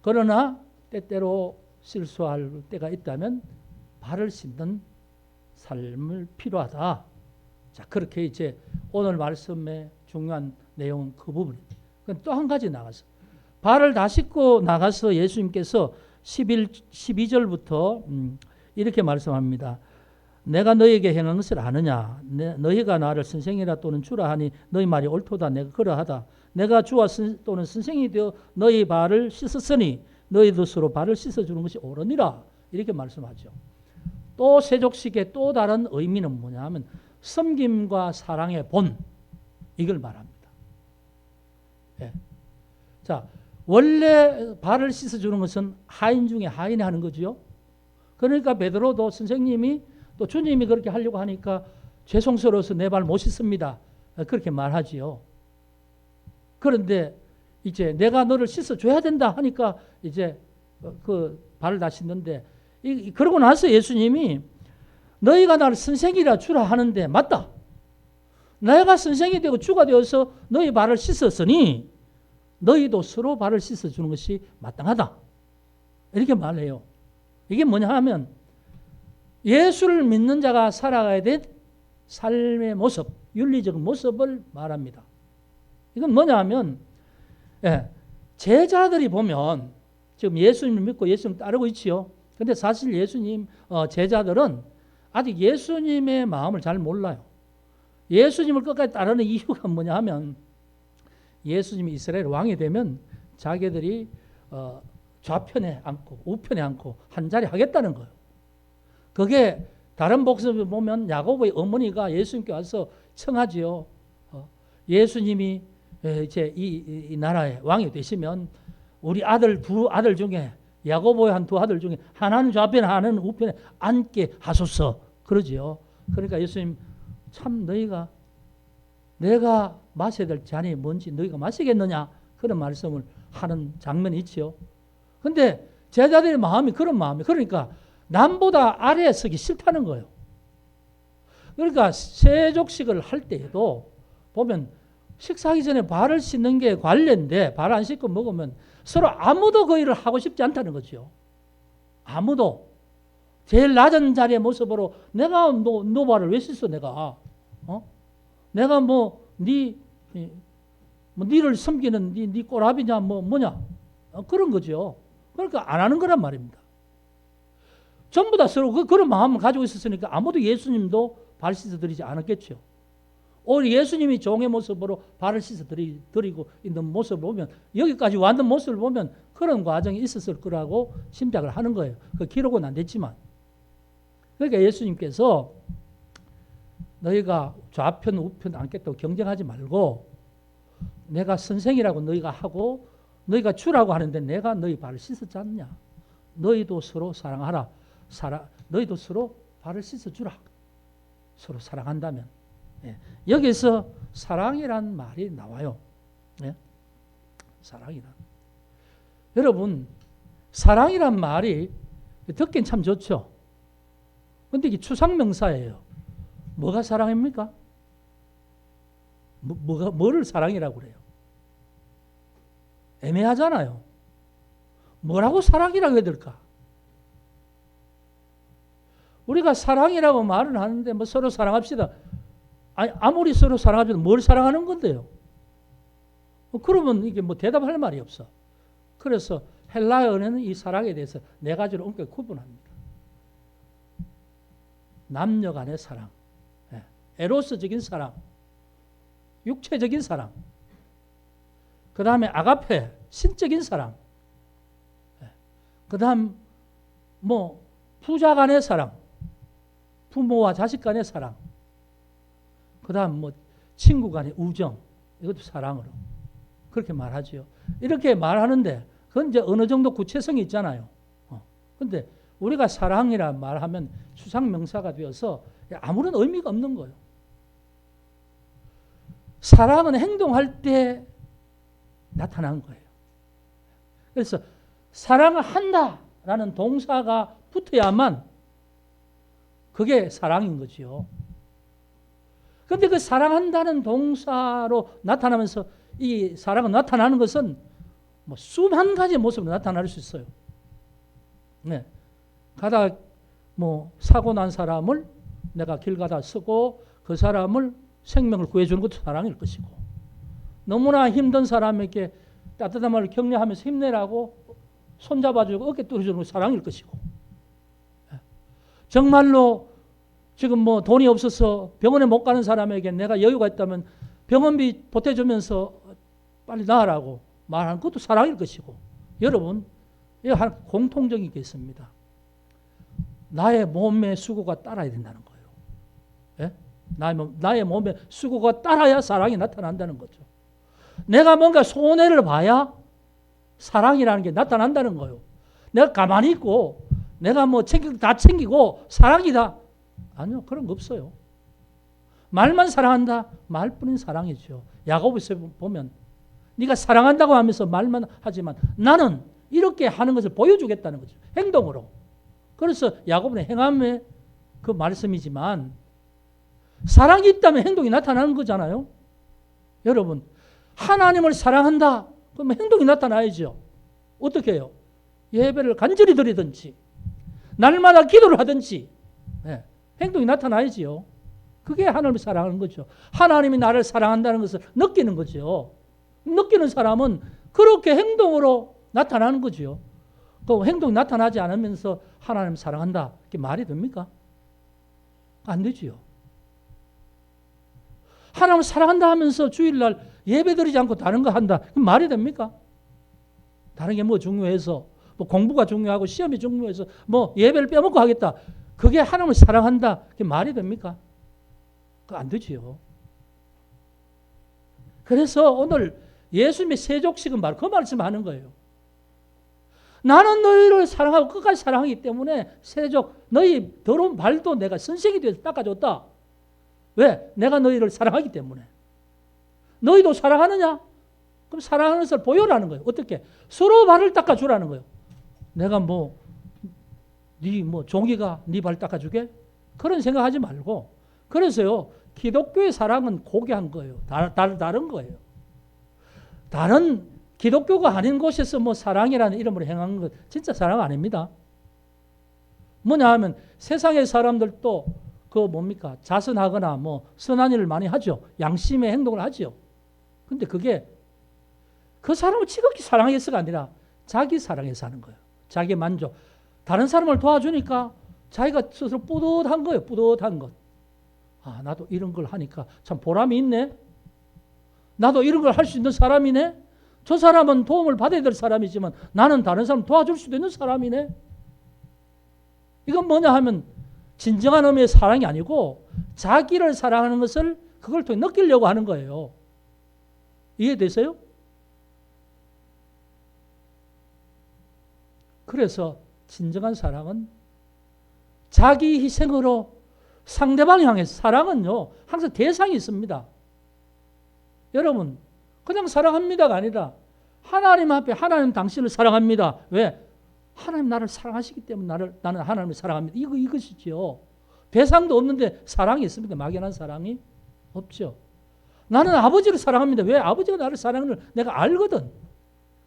그러나 때때로 실수할 때가 있다면 발을 씻는 삶을 필요하다. 자, 그렇게 이제 오늘 말씀의 중요한 내용은 그 부분입니다. 또 한 가지 나가서 발을 다 씻고 나가서 예수님께서 12절부터 이렇게 말씀합니다. 내가 너희에게 행한 것을 아느냐? 너희가 나를 선생이라 또는 주라 하니 너희 말이 옳도다. 내가 그러하다. 내가 주와 또는 선생이 되어 너희 발을 씻었으니 너희도 서로 발을 씻어주는 것이 옳으니라. 이렇게 말씀하죠. 또 세족식의 또 다른 의미는 뭐냐 하면 섬김과 사랑의 본, 이걸 말합니다. 예. 자, 원래 발을 씻어주는 것은 하인 중에 하인이 하는 거죠. 그러니까 베드로도 선생님이 또 주님이 그렇게 하려고 하니까 죄송스러워서 내 발 못 씻습니다. 그렇게 말하지요. 그런데 이제 내가 너를 씻어줘야 된다 하니까 이제 그 발을 다 씻는데, 그러고 나서 예수님이 너희가 나를 선생이라 주라 하는데 맞다. 내가 선생이 되고 주가 되어서 너희 발을 씻었으니 너희도 서로 발을 씻어주는 것이 마땅하다. 이렇게 말해요. 이게 뭐냐 하면 예수를 믿는 자가 살아가야 될 삶의 모습, 윤리적 모습을 말합니다. 이건 뭐냐 하면 제자들이 보면 지금 예수님을 믿고 예수님을 따르고 있지요. 근데 사실 예수님 제자들은 아직 예수님의 마음을 잘 몰라요. 예수님을 끝까지 따르는 이유가 뭐냐 하면 예수님이 이스라엘 왕이 되면 자기들이 좌편에 앉고 우편에 앉고 한 자리 하겠다는 거예요. 그게 다른 복음을 보면 야고보의 어머니가 예수님께 와서 청하지요. 예수님이 이제 이 나라의 왕이 되시면 우리 두 아들 중에 야고보의 한 두 아들 중에 하나는 좌편에 하나는 우편에 앉게 하소서 그러지요. 그러니까 예수님 참 너희가 내가 마셔야 될 잔이 뭔지 너희가 마시겠느냐 그런 말씀을 하는 장면이 있죠. 근데 제자들의 마음이 그런 마음이 그러니까 남보다 아래에 서기 싫다는 거예요. 그러니까 세족식을 할 때에도 보면 식사하기 전에 발을 씻는 게 관례인데 발 안 씻고 먹으면 서로 아무도 그 일을 하고 싶지 않다는 거죠. 아무도. 제일 낮은 자리의 모습으로 내가 너 발을 왜 씻어 내가. 내가 니를 섬기는 니 꼬라비냐 뭐냐. 그런 거죠. 그러니까 안 하는 거란 말입니다. 전부 다 서로 그런 마음을 가지고 있었으니까 아무도 예수님도 발 씻어드리지 않았겠죠. 오히려 예수님이 종의 모습으로 발을 씻어드리고 있는 모습을 보면 여기까지 왔는 모습을 보면 그런 과정이 있었을 거라고 짐작을 하는 거예요. 그 기록은 안 됐지만. 그러니까 예수님께서 너희가 좌편 우편 앉겠다고 경쟁하지 말고 내가 선생이라고 너희가 하고 너희가 주라고 하는데 내가 너희 발을 씻었지 않냐. 너희도 서로 사랑하라. 너희도 서로 발을 씻어주라. 서로 사랑한다면. 예. 여기서 사랑이란 말이 나와요. 예? 사랑이란. 여러분, 사랑이란 말이 듣긴 참 좋죠. 근데 이게 추상명사예요. 뭐가 사랑입니까? 뭐를 사랑이라고 그래요? 애매하잖아요. 뭐라고 사랑이라고 해야 될까? 우리가 사랑이라고 말은 하는데 뭐 서로 사랑합시다. 아니, 아무리 서로 사랑합시다. 뭘 사랑하는 건데요? 그러면 이게 뭐 대답할 말이 없어. 그래서 헬라어는 이 사랑에 대해서 네 가지로 엄격히 구분합니다. 남녀 간의 사랑, 에로스적인 사랑, 육체적인 사랑, 그 다음에 아가페, 신적인 사랑, 그 다음 부자 간의 사랑, 부모와 자식 간의 사랑, 그 다음 친구 간의 우정, 이것도 사랑으로 그렇게 말하죠. 이렇게 말하는데 그건 이제 어느 정도 구체성이 있잖아요. 근데 우리가 사랑이라 말하면 추상명사가 되어서 아무런 의미가 없는 거예요. 사랑은 행동할 때 나타난 거예요. 그래서 사랑을 한다라는 동사가 붙어야만 그게 사랑인 거죠. 그런데 그 사랑한다는 동사로 나타나면서 이 사랑은 나타나는 것은 수만 가지 모습으로 나타날 수 있어요. 네. 가다 사고 난 사람을 내가 길 가다 쓰고 그 사람을 생명을 구해주는 것도 사랑일 것이고 너무나 힘든 사람에게 따뜻한 말을 격려하면서 힘내라고 손잡아주고 어깨 뚫어주는 것도 사랑일 것이고 정말로 지금 뭐 돈이 없어서 병원에 못 가는 사람에게 내가 여유가 있다면 병원비 보태주면서 빨리 나으라고 말하는 것도 사랑일 것이고, 여러분, 이거 한 공통적인 게 있습니다. 나의 몸의 수고가 따라야 된다는 거예요. 예? 나의 몸의 수고가 따라야 사랑이 나타난다는 거죠. 내가 뭔가 손해를 봐야 사랑이라는 게 나타난다는 거예요. 내가 가만히 있고 내가 뭐 다 챙기고 사랑이다. 아니요, 그런 거 없어요. 말만 사랑한다. 말뿐인 사랑이죠. 야고보서 보면 네가 사랑한다고 하면서 말만 하지만 나는 이렇게 하는 것을 보여주겠다는 거죠. 행동으로. 그래서 야고보는 행함의 그 말씀이지만 사랑이 있다면 행동이 나타나는 거잖아요. 여러분, 하나님을 사랑한다. 그러면 행동이 나타나야죠. 어떻게 해요? 예배를 간절히 드리든지 날마다 기도를 하든지 네, 행동이 나타나야지요. 그게 하나님을 사랑하는 거죠. 하나님이 나를 사랑한다는 것을 느끼는 거죠. 느끼는 사람은 그렇게 행동으로 나타나는 거죠. 그 행동이 나타나지 않으면서 하나님 사랑한다. 그게 말이 됩니까? 안 되지요. 하나님을 사랑한다 하면서 주일날 예배 드리지 않고 다른 거 한다. 그럼 말이 됩니까? 다른 게 뭐 중요해서 뭐 공부가 중요하고 시험이 중요해서 뭐 예배를 빼먹고 하겠다. 그게 하나님을 사랑한다. 그게 말이 됩니까? 그거 안 되지요. 그래서 오늘 예수님의 세족식은 바로 그 말씀하는 거예요. 나는 너희를 사랑하고 끝까지 사랑하기 때문에 세족, 너희 더러운 발도 내가 선생이 돼서 닦아줬다. 왜? 내가 너희를 사랑하기 때문에. 너희도 사랑하느냐? 그럼 사랑하는 것을 보여라는 거예요. 어떻게? 서로 발을 닦아주라는 거예요. 내가 네 종이가 네 발 닦아주게? 그런 생각하지 말고. 그래서요, 기독교의 사랑은 고귀한 거예요. 다른 거예요. 다른 기독교가 아닌 곳에서 뭐 사랑이라는 이름으로 행하는 것 진짜 사랑 아닙니다. 뭐냐 하면 세상의 사람들도 그 뭡니까? 자선하거나 뭐 선한 일을 많이 하죠. 양심의 행동을 하죠. 근데 그게 그 사람을 지극히 사랑해서가 아니라 자기 사랑해서 하는 거예요. 자기 만족. 다른 사람을 도와주니까 자기가 스스로 뿌듯한 거예요. 뿌듯한 것. 아, 나도 이런 걸 하니까 참 보람이 있네. 나도 이런 걸 할 수 있는 사람이네. 저 사람은 도움을 받아야 될 사람이지만 나는 다른 사람 도와줄 수도 있는 사람이네. 이건 뭐냐 하면 진정한 의미의 사랑이 아니고 자기를 사랑하는 것을 그걸 통해 느끼려고 하는 거예요. 이해되세요? 그래서 진정한 사랑은 자기 희생으로 상대방을 향해서 사랑은요 항상 대상이 있습니다. 여러분 그냥 사랑합니다가 아니라 하나님 앞에 하나님 당신을 사랑합니다. 왜? 하나님 나를 사랑하시기 때문에 나는 하나님을 사랑합니다. 이것이죠. 대상도 없는데 사랑이 있습니까? 막연한 사랑이 없죠. 나는 아버지를 사랑합니다. 왜? 아버지가 나를 사랑하는 걸 내가 알거든.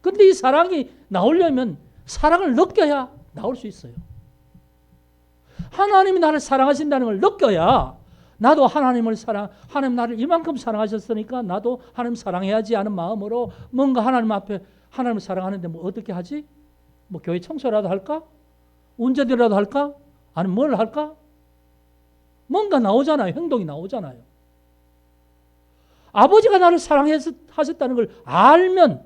근데 이 사랑이 나오려면 사랑을 느껴야 나올 수 있어요. 하나님이 나를 사랑하신다는 걸 느껴야 나도 하나님 나를 이만큼 사랑하셨으니까 나도 하나님 사랑해야지 하는 마음으로 뭔가 하나님 앞에 하나님을 사랑하는데 뭐 어떻게 하지? 뭐 교회 청소라도 할까? 운전이라도 할까? 아니면 뭘 할까? 뭔가 나오잖아요. 행동이 나오잖아요. 아버지가 나를 사랑하셨다는 걸 알면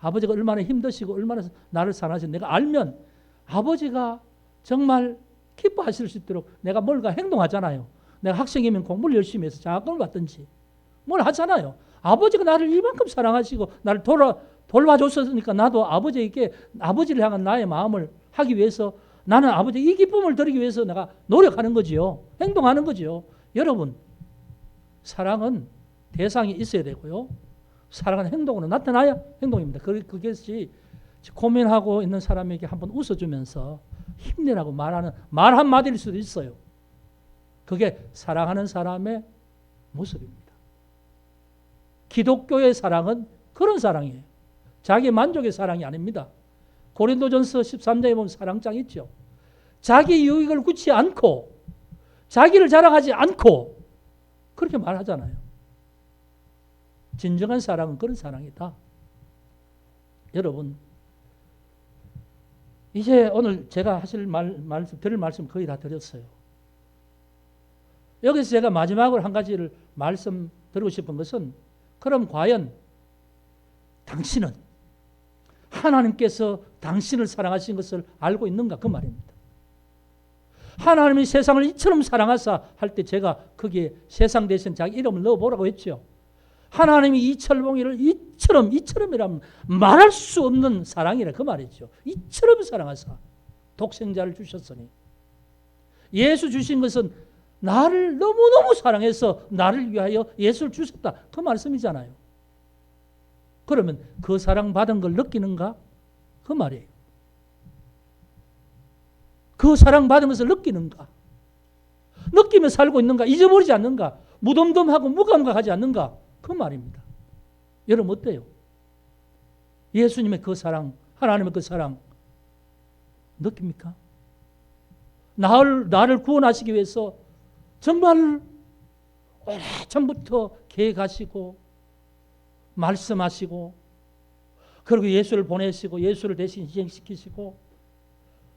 아버지가 얼마나 힘드시고 얼마나 나를 사랑하시는지 내가 알면 아버지가 정말 기뻐하실 수 있도록 내가 뭔가 행동하잖아요. 내가 학생이면 공부를 열심히 해서 장학금을 받든지 뭘 하잖아요. 아버지가 나를 이만큼 사랑하시고 나를 돌봐줬으니까 나도 아버지를 향한 나의 마음을 하기 위해서 나는 아버지 이 기쁨을 드리기 위해서 내가 노력하는 거지요. 행동하는 거지요. 여러분 사랑은 대상이 있어야 되고요. 사랑은 행동으로 나타나야 행동입니다. 그것이 고민하고 있는 사람에게 한번 웃어주면서 힘내라고 말하는 말 한마디일 수도 있어요. 그게 사랑하는 사람의 모습입니다. 기독교의 사랑은 그런 사랑이에요. 자기 만족의 사랑이 아닙니다. 고린도전서 13장에 보면 사랑장 있죠. 자기 유익을 굳이 않고 자기를 자랑하지 않고 그렇게 말하잖아요. 진정한 사랑은 그런 사랑이다. 여러분 이제 오늘 제가 드릴 말씀 거의 다 드렸어요. 여기서 제가 마지막으로 한 가지를 말씀드리고 싶은 것은, 그럼 과연 당신은 하나님께서 당신을 사랑하신 것을 알고 있는가, 그 말입니다. 하나님이 세상을 이처럼 사랑하사 할 때 제가 거기에 세상 대신 자기 이름을 넣어보라고 했죠. 하나님이 이철봉이를 이처럼이라면 말할 수 없는 사랑이라 그 말이죠. 이처럼 사랑하사 독생자를 주셨으니, 예수 주신 것은 나를 너무너무 사랑해서 나를 위하여 예수를 주셨다, 그 말씀이잖아요. 그러면 그 사랑받은 걸 느끼는가, 그 말이에요. 그 사랑받은 것을 느끼는가, 느끼며 살고 있는가, 잊어버리지 않는가, 무덤덤하고 무감각하지 않는가, 그 말입니다. 여러분 어때요? 예수님의 그 사랑, 하나님의 그 사랑 느낍니까? 나를 구원하시기 위해서 정말 오래전부터 계획하시고 말씀하시고, 그리고 예수를 보내시고 예수를 대신 희생시키시고,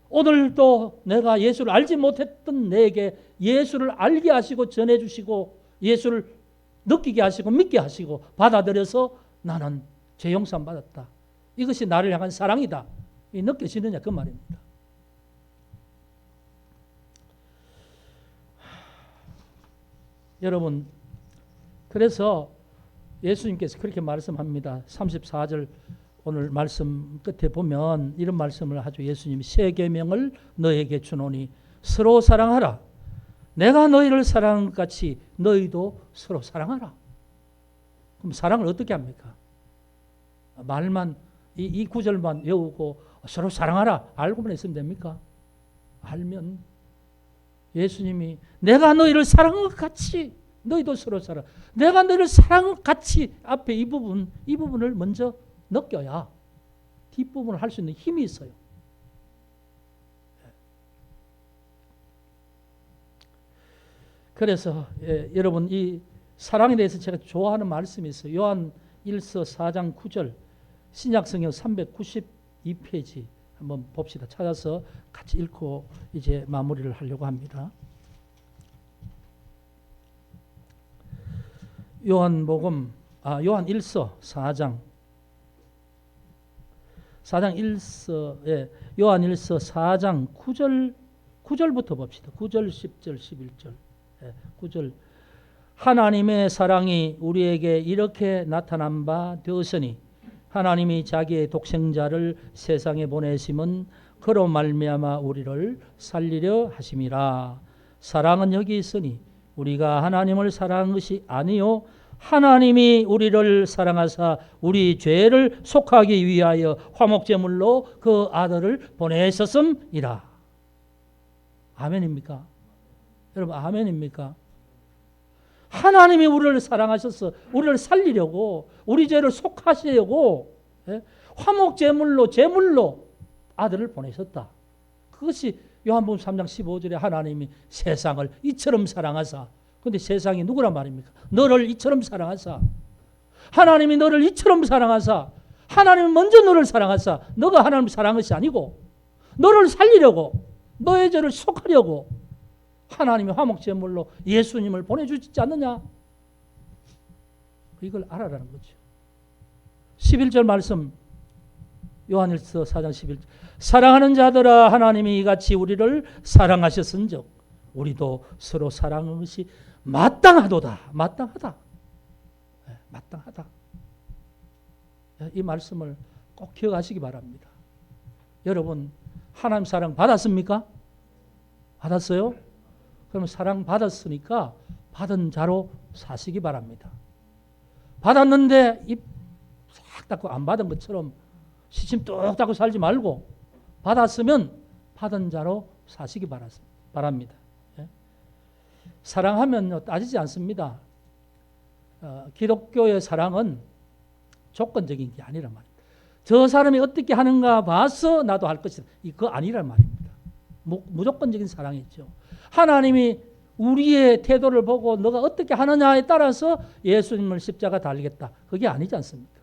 오늘도 내가 예수를 알지 못했던 내게 예수를 알게 하시고 전해주시고, 예수를 느끼게 하시고 믿게 하시고 받아들여서 나는 죄 용서 받았다, 이것이 나를 향한 사랑이다, 이 느껴지느냐, 그 말입니다. 여러분, 그래서 예수님께서 그렇게 말씀합니다. 34절 오늘 말씀 끝에 보면 이런 말씀을 하죠. 예수님이 새 계명을 너에게 주노니 서로 사랑하라. 내가 너희를 사랑한 것 같이 너희도 서로 사랑하라. 그럼 사랑을 어떻게 합니까? 말만 이 구절만 외우고 서로 사랑하라 알고만 있으면 됩니까? 알면 예수님이 내가 너희를 사랑한 것 같이 너희도 서로 사랑. 내가 너희를 사랑한 것 같이 앞에 이 부분을 먼저 느껴야 뒷부분을 할 수 있는 힘이 있어요. 그래서 여러분 이 사랑에 대해서 제가 좋아하는 말씀이 있어요. 요한 1서 4장 9절 신약성경 392페이지 한번 봅시다. 찾아서 같이 읽고 이제 마무리를 하려고 합니다. 요한 1서 4장 1서에 요한 1서 4장 9절부터 봅시다. 9절, 10절, 11절. 9절. 하나님의 사랑이 우리에게 이렇게 나타난 바 되었으니 하나님이 자기의 독생자를 세상에 보내심은 그로 말미암아 우리를 살리려 하심이라. 사랑은 여기 있으니 우리가 하나님을 사랑한 것이 아니요 하나님이 우리를 사랑하사 우리 죄를 속하기 위하여 화목제물로 그 아들을 보내셨음이라. 아멘입니까? 여러분 아멘입니까? 하나님이 우리를 사랑하셔서 우리를 살리려고 우리 죄를 속하시려고 화목제물로 제물로 아들을 보내셨다. 그것이 요한복음 3장 15절에 하나님이 세상을 이처럼 사랑하사, 그런데 세상이 누구란 말입니까? 너를 이처럼 사랑하사, 하나님이 너를 이처럼 사랑하사, 하나님은 먼저 너를 사랑하사, 너가 하나님을 사랑한 것이 아니고 너를 살리려고 너의 죄를 속하려고 하나님이 화목제물로 예수님을 보내주지 않느냐? 이걸 알아라는 거죠. 11절 말씀 요한일서 4장 11절 사랑하는 자들아 하나님이 이같이 우리를 사랑하셨은즉 우리도 서로 사랑하는 것이 마땅하도다. 마땅하다. 마땅하다. 이 말씀을 꼭 기억하시기 바랍니다. 여러분 하나님 사랑 받았습니까? 받았어요? 그럼 사랑 받았으니까 받은 자로 사시기 바랍니다. 받았는데 입 싹 닫고 안 받은 것처럼 시침 뚝 닫고 살지 말고 받았으면 받은 자로 사시기 바랍니다. 사랑하면 따지지 않습니다. 기독교의 사랑은 조건적인 게 아니란 말입니다. 저 사람이 어떻게 하는가 봐서 나도 할 것이다. 이거 아니란 말입니다. 무조건적인 사랑이죠. 하나님이 우리의 태도를 보고 너가 어떻게 하느냐에 따라서 예수님을 십자가 달리겠다. 그게 아니지 않습니까?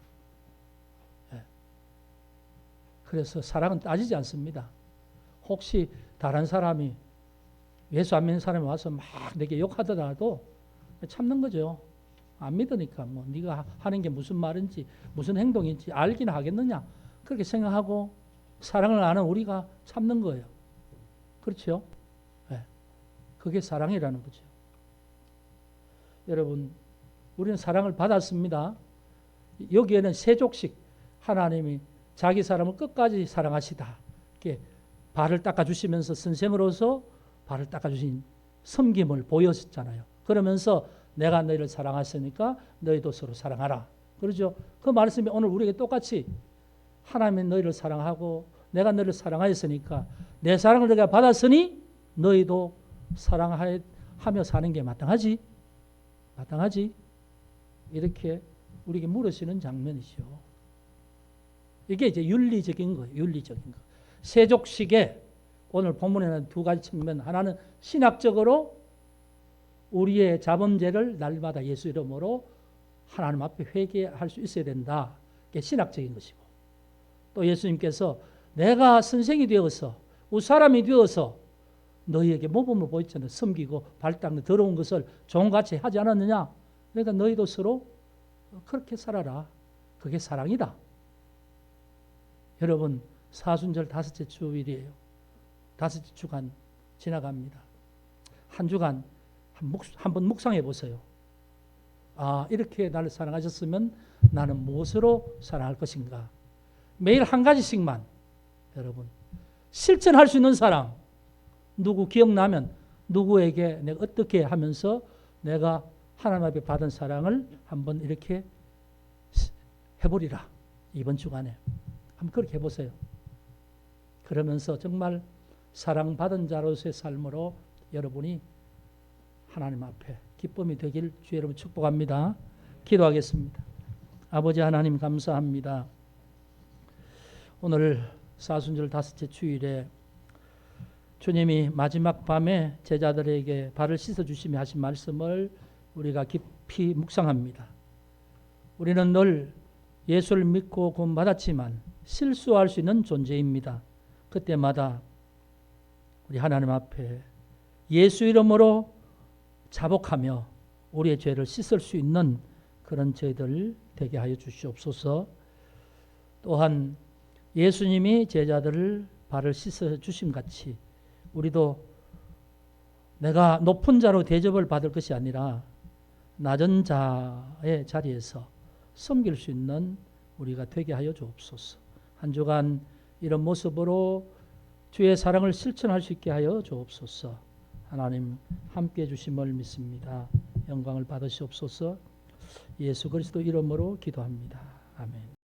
그래서 사랑은 따지지 않습니다. 혹시 다른 사람이 예수 안 믿는 사람이 와서 막 내게 욕하더라도 참는 거죠. 안 믿으니까 뭐 네가 하는 게 무슨 말인지 무슨 행동인지 알긴 하겠느냐 그렇게 생각하고 사랑을 아는 우리가 참는 거예요. 그렇죠? 네. 그게 사랑이라는 거죠. 여러분, 우리는 사랑을 받았습니다. 여기에는 세족식 하나님이 자기 사람을 끝까지 사랑하시다. 이렇게 발을 닦아주시면서 선생으로서 발을 닦아주신 섬김을 보였잖아요. 그러면서 내가 너희를 사랑했으니까 너희도 서로 사랑하라. 그러죠? 그 말씀이 오늘 우리에게 똑같이 하나님이 너희를 사랑하고 내가 너희를 사랑하였으니까 내 사랑을 너희가 받았으니 너희도 사랑하며 사는 게 마땅하지. 마땅하지. 이렇게 우리에게 물으시는 장면이죠. 이게 이제 윤리적인 거예요. 윤리적인 거. 세족식에 오늘 본문에는 두 가지 측면. 하나는 신학적으로 우리의 자범죄를 날마다 예수 이름으로 하나님 앞에 회개할 수 있어야 된다. 이게 신학적인 것이고. 또 예수님께서 내가 선생이 되어서 사람이 되어서 너희에게 모범을 보였잖아요. 섬기고 발 닦는 더러운 것을 종같이 하지 않았느냐. 그러니까 너희도 서로 그렇게 살아라. 그게 사랑이다. 여러분 사순절 다섯째 주일이에요. 다섯째 주간 지나갑니다. 한 주간 한번 묵상해 보세요. 아, 이렇게 나를 사랑하셨으면 나는 무엇으로 사랑할 것인가. 매일 한 가지씩만 여러분 실천할 수 있는 사랑. 누구 기억나면 누구에게 내가 어떻게 하면서 내가 하나님 앞에 받은 사랑을 한번 이렇게 해보리라. 이번 주간에 한번 그렇게 해보세요. 그러면서 정말 사랑받은 자로서의 삶으로 여러분이 하나님 앞에 기쁨이 되길 주의 이름으로 축복합니다. 기도하겠습니다. 아버지 하나님 감사합니다. 오늘 사순절 다섯째 주일에 주님이 마지막 밤에 제자들에게 발을 씻어주시며 하신 말씀을 우리가 깊이 묵상합니다. 우리는 늘 예수를 믿고 구원받았지만 실수할 수 있는 존재입니다. 그때마다 우리 하나님 앞에 예수 이름으로 자복하며 우리의 죄를 씻을 수 있는 그런 저희들 되게 하여 주시옵소서. 또한 예수님이 제자들을 발을 씻어 주심 같이 우리도 내가 높은 자로 대접을 받을 것이 아니라 낮은 자의 자리에서 섬길 수 있는 우리가 되게 하여 주옵소서. 한 주간 이런 모습으로 주의 사랑을 실천할 수 있게 하여 주옵소서. 하나님 함께해 주심을 믿습니다. 영광을 받으시옵소서. 예수 그리스도 이름으로 기도합니다. 아멘.